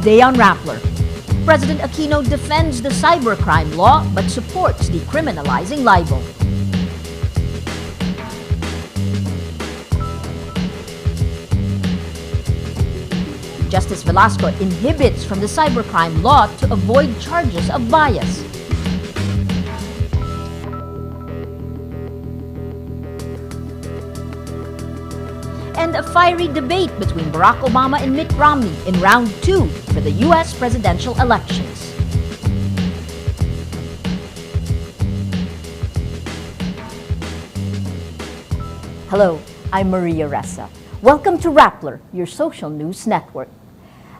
Today on Rappler, President Aquino defends the cybercrime law but supports decriminalizing libel. Justice Velasco inhibits from the cybercrime law to avoid charges of bias. And a fiery debate between Barack Obama and Mitt Romney in round 2 for the U.S. presidential elections. Hello, I'm Maria Ressa. Welcome to Rappler, your social news network.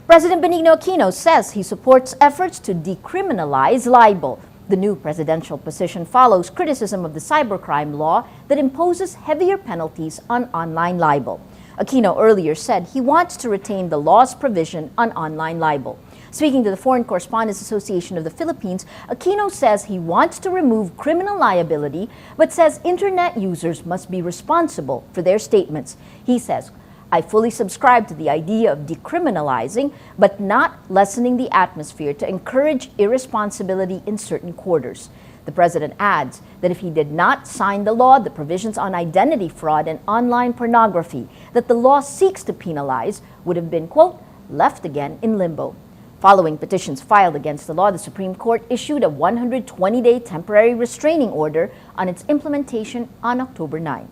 President Benigno Aquino says he supports efforts to decriminalize libel. The new presidential position follows criticism of the cybercrime law that imposes heavier penalties on online libel. Aquino earlier said he wants to retain the law's provision on online libel. Speaking to the Foreign Correspondents Association of the Philippines, Aquino says he wants to remove criminal liability, but says internet users must be responsible for their statements. He says, "I fully subscribe to the idea of decriminalizing, but not lessening the atmosphere to encourage irresponsibility in certain quarters." The president adds that if he did not sign the law, the provisions on identity fraud and online pornography that the law seeks to penalize would have been, quote, left again in limbo. Following petitions filed against the law, the Supreme Court issued a 120-day temporary restraining order on its implementation on October 9.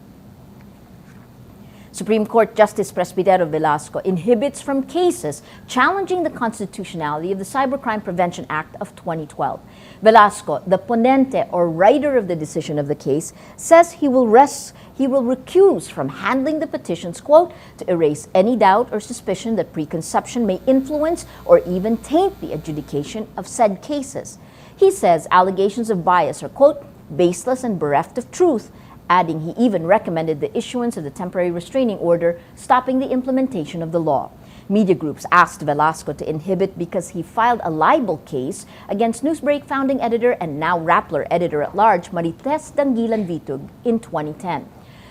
Supreme Court Justice Presbitero Velasco inhibits from cases challenging the constitutionality of the Cybercrime Prevention Act of 2012. Velasco, the ponente or writer of the decision of the case, says he will recuse from handling the petitions, quote, to erase any doubt or suspicion that preconception may influence or even taint the adjudication of said cases. He says allegations of bias are, quote, baseless and bereft of truth, adding he even recommended the issuance of the temporary restraining order, stopping the implementation of the law. Media groups asked Velasco to inhibit because he filed a libel case against Newsbreak founding editor and now Rappler editor-at-large Marites Dangilan Vitug in 2010.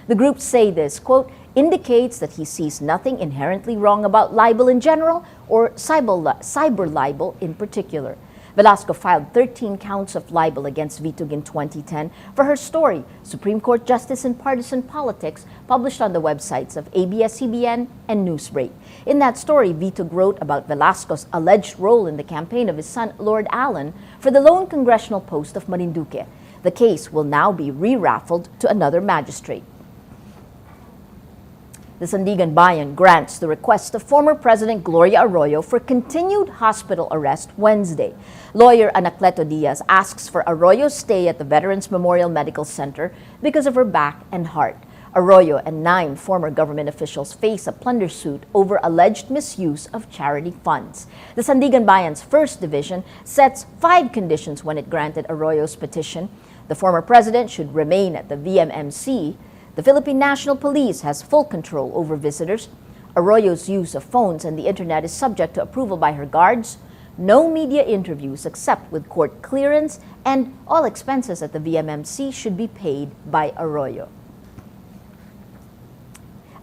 The groups say this, quote, indicates that he sees nothing inherently wrong about libel in general or cyber libel in particular. Velasco filed 13 counts of libel against Vitug in 2010 for her story, Supreme Court Justice in Partisan Politics, published on the websites of ABS-CBN and Newsbreak. In that story, Vitug wrote about Velasco's alleged role in the campaign of his son, Lord Allen, for the lone congressional post of Marinduque. The case will now be re-raffled to another magistrate. The Sandiganbayan grants the request of former President Gloria Arroyo for continued hospital arrest Wednesday. Lawyer Anacleto Diaz asks for Arroyo's stay at the Veterans Memorial Medical Center because of her back and heart. Arroyo and 9 former government officials face a plunder suit over alleged misuse of charity funds. The Sandiganbayan's First Division sets 5 conditions when it granted Arroyo's petition. The former president should remain at the VMMC. The Philippine National Police has full control over visitors. Arroyo's use of phones and the internet is subject to approval by her guards. No media interviews except with court clearance, and all expenses at the VMMC should be paid by Arroyo.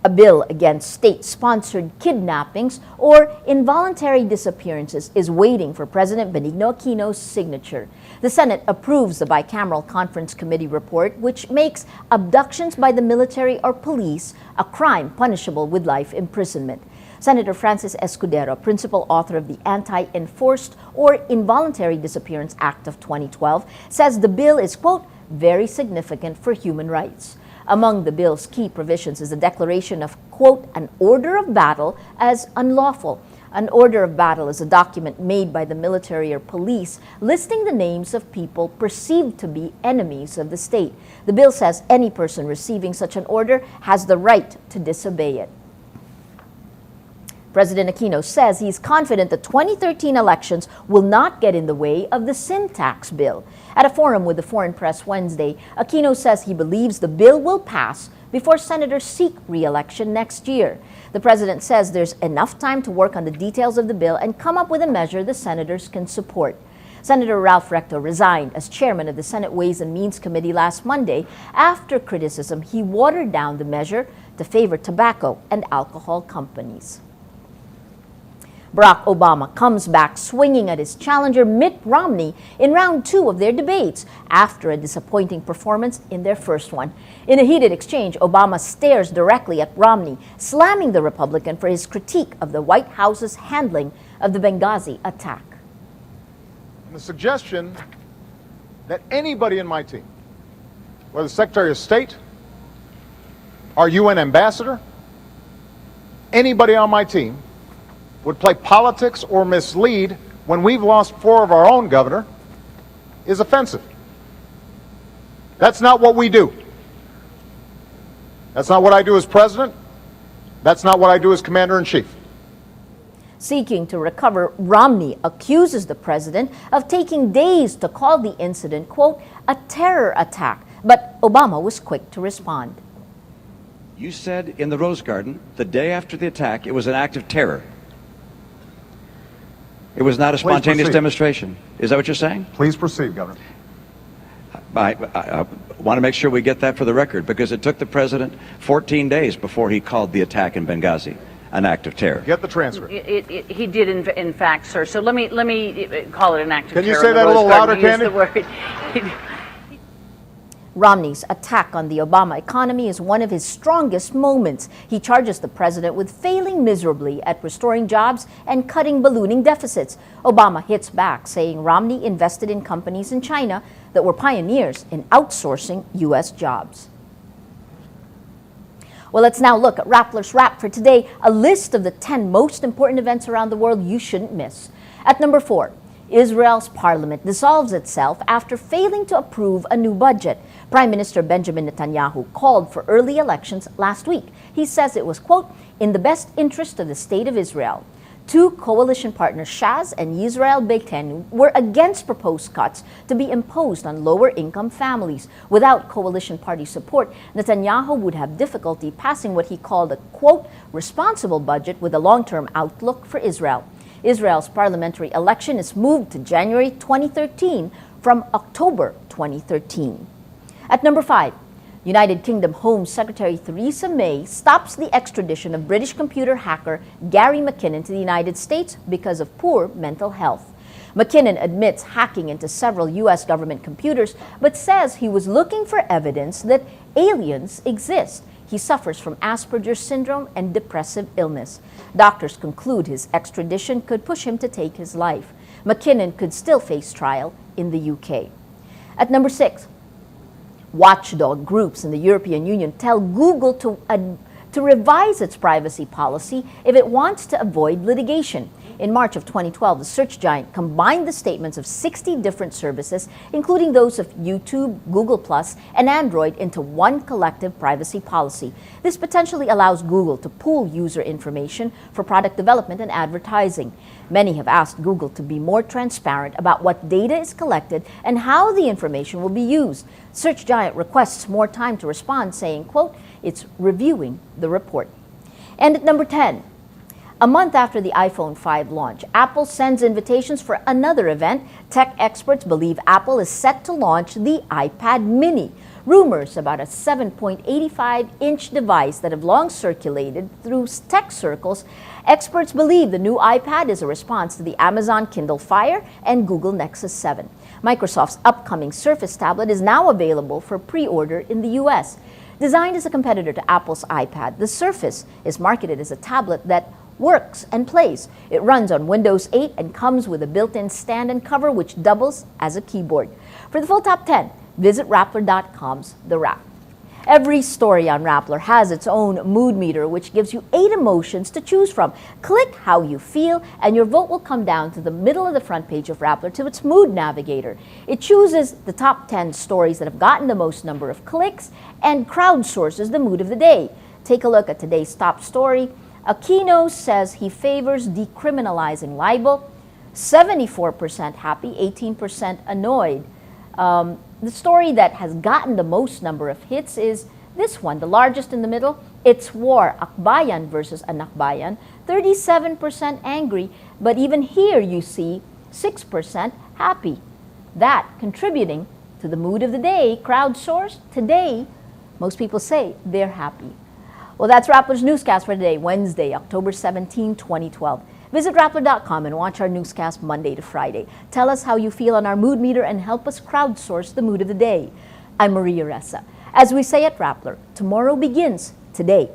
A bill against state-sponsored kidnappings or involuntary disappearances is waiting for President Benigno Aquino's signature. The Senate approves the bicameral conference committee report, which makes abductions by the military or police a crime punishable with life imprisonment. Senator Francis Escudero, principal author of the Anti-Enforced or Involuntary Disappearance Act of 2012, says the bill is, quote, very significant for human rights. Among the bill's key provisions is the declaration of, quote, an order of battle as unlawful. An order of battle is a document made by the military or police listing the names of people perceived to be enemies of the state. The bill says any person receiving such an order has the right to disobey it. President Aquino says he's confident the 2013 elections will not get in the way of the sin tax bill. At a forum with the foreign press Wednesday, Aquino says he believes the bill will pass before senators seek re-election next year. The president says there's enough time to work on the details of the bill and come up with a measure the senators can support. Senator Ralph Recto resigned as chairman of the Senate Ways and Means Committee last Monday after criticism he watered down the measure to favor tobacco and alcohol companies. Barack Obama comes back swinging at his challenger Mitt Romney in round 2 of their debates after a disappointing performance in their first one. In a heated exchange, Obama stares directly at Romney, slamming the Republican for his critique of the White House's handling of the Benghazi attack. And the suggestion that anybody in my team, whether Secretary of State, our UN ambassador, anybody on my team, would play politics or mislead when we've lost 4 of our own, Governor, is offensive. That's not what we do. That's not what I do as president. That's not what I do as commander-in-chief. Seeking to recover, Romney accuses the president of taking days to call the incident, quote, a terror attack. But Obama was quick to respond. You said in the Rose Garden, the day after the attack, it was an act of terror. It was not a spontaneous demonstration. Is that what you're saying? Please proceed, Governor. I want to make sure we get that for the record, because it took the president 14 days before he called the attack in Benghazi an act of terror. Get the transcript. He did, in fact, sir. So let me call it an act of terror. Can you say that a little louder, Candy? Romney's attack on the Obama economy is one of his strongest moments. He charges the president with failing miserably at restoring jobs and cutting ballooning deficits. Obama hits back, saying Romney invested in companies in China that were pioneers in outsourcing U.S. jobs. Well, let's now look at Rappler's Wrap for today, a list of the 10 most important events around the world you shouldn't miss. At number 4, Israel's parliament dissolves itself after failing to approve a new budget. Prime Minister Benjamin Netanyahu called for early elections last week. He says it was, quote, in the best interest of the state of Israel. 2 coalition partners, Shas and Yisrael Beitenu, were against proposed cuts to be imposed on lower-income families. Without coalition party support, Netanyahu would have difficulty passing what he called a, quote, responsible budget with a long-term outlook for Israel. Israel's parliamentary election is moved to January 2013 from October 2013. At number 5, United Kingdom Home Secretary Theresa May stops the extradition of British computer hacker Gary McKinnon to the United States because of poor mental health. McKinnon admits hacking into several U.S. government computers, but says he was looking for evidence that aliens exist. He suffers from Asperger's syndrome and depressive illness. Doctors conclude his extradition could push him to take his life. McKinnon could still face trial in the UK. At number 6, watchdog groups in the European Union tell Google to revise its privacy policy if it wants to avoid litigation. In March of 2012, the search giant combined the statements of 60 different services, including those of YouTube, Google+, and Android, into one collective privacy policy. This potentially allows Google to pool user information for product development and advertising. Many have asked Google to be more transparent about what data is collected and how the information will be used. Search giant requests more time to respond, saying, quote, it's reviewing the report. And at number 10, a month after the iPhone 5 launch, Apple sends invitations for another event. Tech experts believe Apple is set to launch the iPad mini. Rumors about a 7.85-inch device that have long circulated through tech circles. Experts believe the new iPad is a response to the Amazon Kindle Fire and Google Nexus 7. Microsoft's upcoming Surface tablet is now available for pre-order in the U.S. Designed as a competitor to Apple's iPad, the Surface is marketed as a tablet that works and plays. It runs on Windows 8 and comes with a built-in stand and cover which doubles as a keyboard. For the full top 10, visit Rappler.com's The Wrap. Every story on Rappler has its own mood meter, which gives you 8 emotions to choose from. Click how you feel, and your vote will come down to the middle of the front page of Rappler to its mood navigator. It chooses the top 10 stories that have gotten the most number of clicks and crowdsources the mood of the day. Take a look at today's top story. Aquino says he favors decriminalizing libel. 74% happy, 18% annoyed. The story that has gotten the most number of hits is this one, the largest in the middle. It's war, Akbayan versus Anakbayan. 37% angry, but even here you see 6% happy. That contributing to the mood of the day, crowdsourced. Today, most people say they're happy. Well, that's Rappler's Newscast for today, Wednesday, October 17, 2012. Visit Rappler.com and watch our newscast Monday to Friday. Tell us how you feel on our mood meter and help us crowdsource the mood of the day. I'm Maria Ressa. As we say at Rappler, tomorrow begins today.